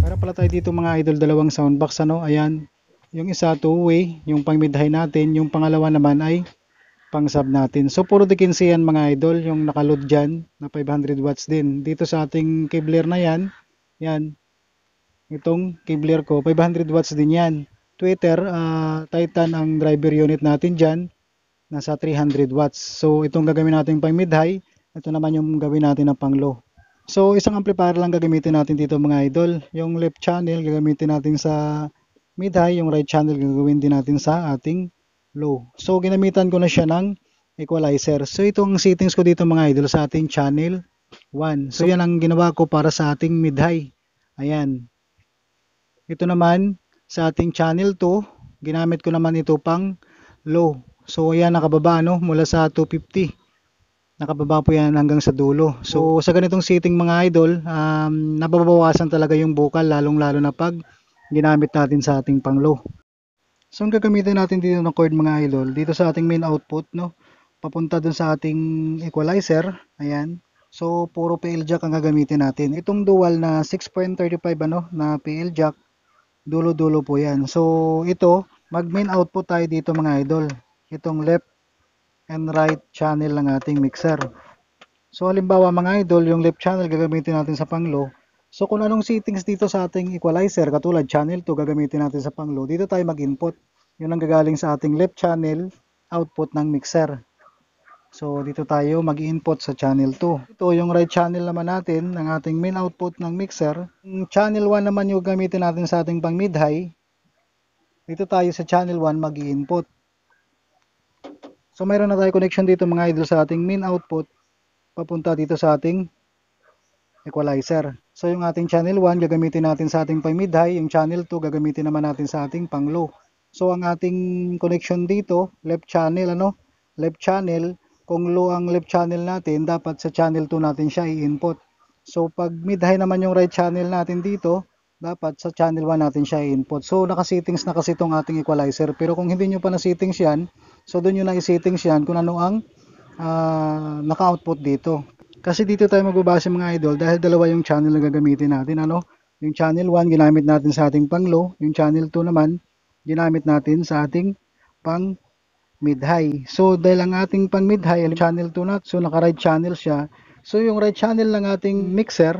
Meron pala tayo dito mga idol, dalawang soundbox ano. Ayan. Yung isa two-way, yung pang mid-high natin, yung pangalawa naman ay pang sub natin. So puro D15 yan mga idol, yung nakaload dyan na 500 watts din. Dito sa ating Kevlar na yan, yan. Itong Kevlar ko, 500 watts din yan. Twitter, Titan ang driver unit natin dyan, nasa 300 watts. So itong gagawin natin pang mid-high, ito naman yung gawin natin na pang low. So isang amplifier lang gagamitin natin dito mga idol. Yung left channel gagamitin natin sa mid-high, yung right channel gagawin din natin sa ating low. So ginamitan ko na siya ng equalizer. So itong settings ko dito mga idol sa ating channel 1. So yan ang ginawa ko para sa ating mid-high. Ayan. Ito naman sa ating channel 2, ginamit ko naman ito pang low. So ayan, nakababa no, mula sa 250. Nakababa po yan hanggang sa dulo. So sa ganitong setting mga idol, nababawasan talaga yung bukal, lalong lalo na pag ginamit natin sa ating pang low. So ang gagamitin natin dito ng cord mga idol, dito sa ating main output no, papunta dun sa ating equalizer. Ayan. So puro PL jack ang gagamitin natin. Itong dual na 6.35 ano na PL jack, dulo-dulo po yan. So ito, mag main output tayo dito mga idol. Itong left and right channel ng ating mixer. So halimbawa mga idol, yung left channel gagamitin natin sa pang low. So kung anong settings dito sa ating equalizer, katulad channel 2 gagamitin natin sa pang low, dito tayo mag-input. Yun ang gagaling sa ating left channel output ng mixer. So dito tayo mag-input sa channel 2. Ito yung right channel naman natin ng ating main output ng mixer. Yung channel 1 naman yung gamitin natin sa ating pang mid-high. Dito tayo sa channel 1 mag-input. So mayroon na tayo connection dito mga idol sa ating main output papunta dito sa ating equalizer. So yung ating channel 1 gagamitin natin sa ating pang mid-high, yung channel 2 gagamitin naman natin sa ating pang low. So ang ating connection dito, left channel ano? Left channel, kung low ang left channel natin, dapat sa channel 2 natin siya i-input. So pag mid-high naman yung right channel natin dito, dapat sa channel 1 natin siya i-input. So naka-settings na kasi itong ating equalizer. Pero kung hindi nyo pa na-settings yan, so doon nyo na i-settings yan kung ano ang naka-output dito. Kasi dito tayo magbabase mga idol dahil dalawa yung channel na gagamitin natin. Ano? Yung channel 1 ginamit natin sa ating pang low, yung channel 2 naman ginamit natin sa ating pang mid-high. So dahil ang ating pang mid-high, channel 2 na, so naka-right channel siya. So yung right channel ng ating mixer,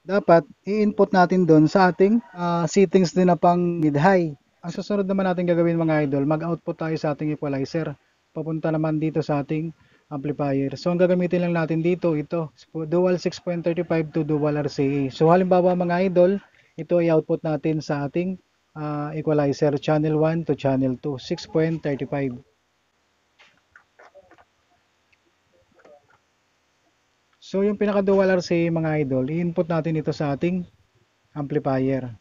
dapat i-input natin doon sa ating settings din na pang mid-high. Ang susunod naman natin gagawin mga idol, mag-output tayo sa ating equalizer. Papunta naman dito sa ating amplifier. So ang gagamitin lang natin dito, ito, dual 6.35 to dual RCA. So halimbawa mga idol, ito ay output natin sa ating equalizer channel 1 to channel 2, 6.35. So yung pinaka-dual RCA mga idol, i-input natin ito sa ating amplifier.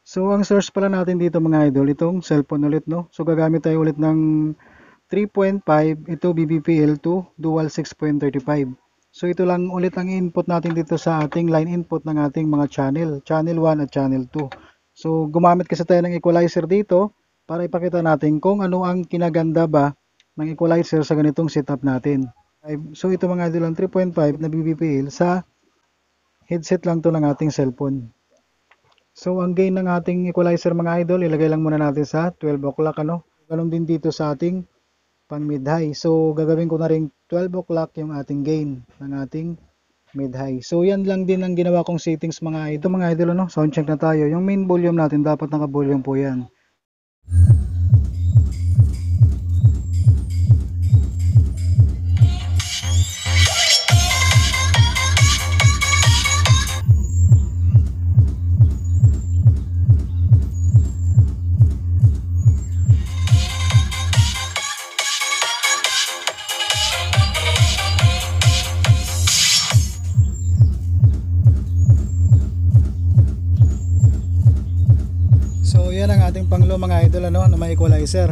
So ang source pala natin dito mga idol, itong cellphone ulit no. So gagamit tayo ulit ng 3.5, ito BBPL2, dual 6.35. So ito lang ulit ang input natin dito sa ating line input ng ating mga channel, channel 1 at channel 2. So gumamit kasi tayo ng equalizer dito para ipakita natin kung ano ang kinaganda ba ng equalizer sa ganitong setup natin. So ito mga idol ang 3.5 na BBPL sa headset lang to ng ating cellphone. So ang gain ng ating equalizer mga idol, ilagay lang muna natin sa 12 o'clock ano. Ganun din dito sa ating pang mid-high. So gagawin ko na rin 12 o'clock yung ating gain ng ating mid-high. So yan lang din ang ginawa kong settings mga idol. Mga idol ano, sound check na tayo. Yung main volume natin dapat naka-volume po yan. So yan ang ating panglo mga idol ano, na may equalizer.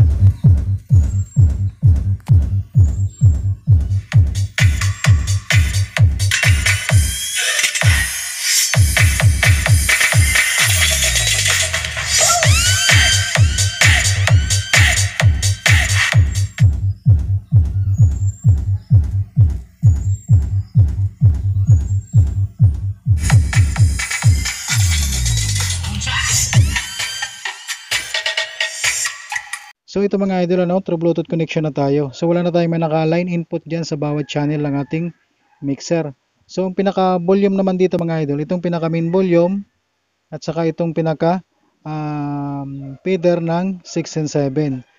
So ito mga idol, ano, through Bluetooth connection na tayo. So wala na tayong may naka-line input dyan sa bawat channel ng ating mixer. So ang pinaka-volume naman dito mga idol, itong pinaka-main volume at saka itong pinaka feeder ng 6 and 7.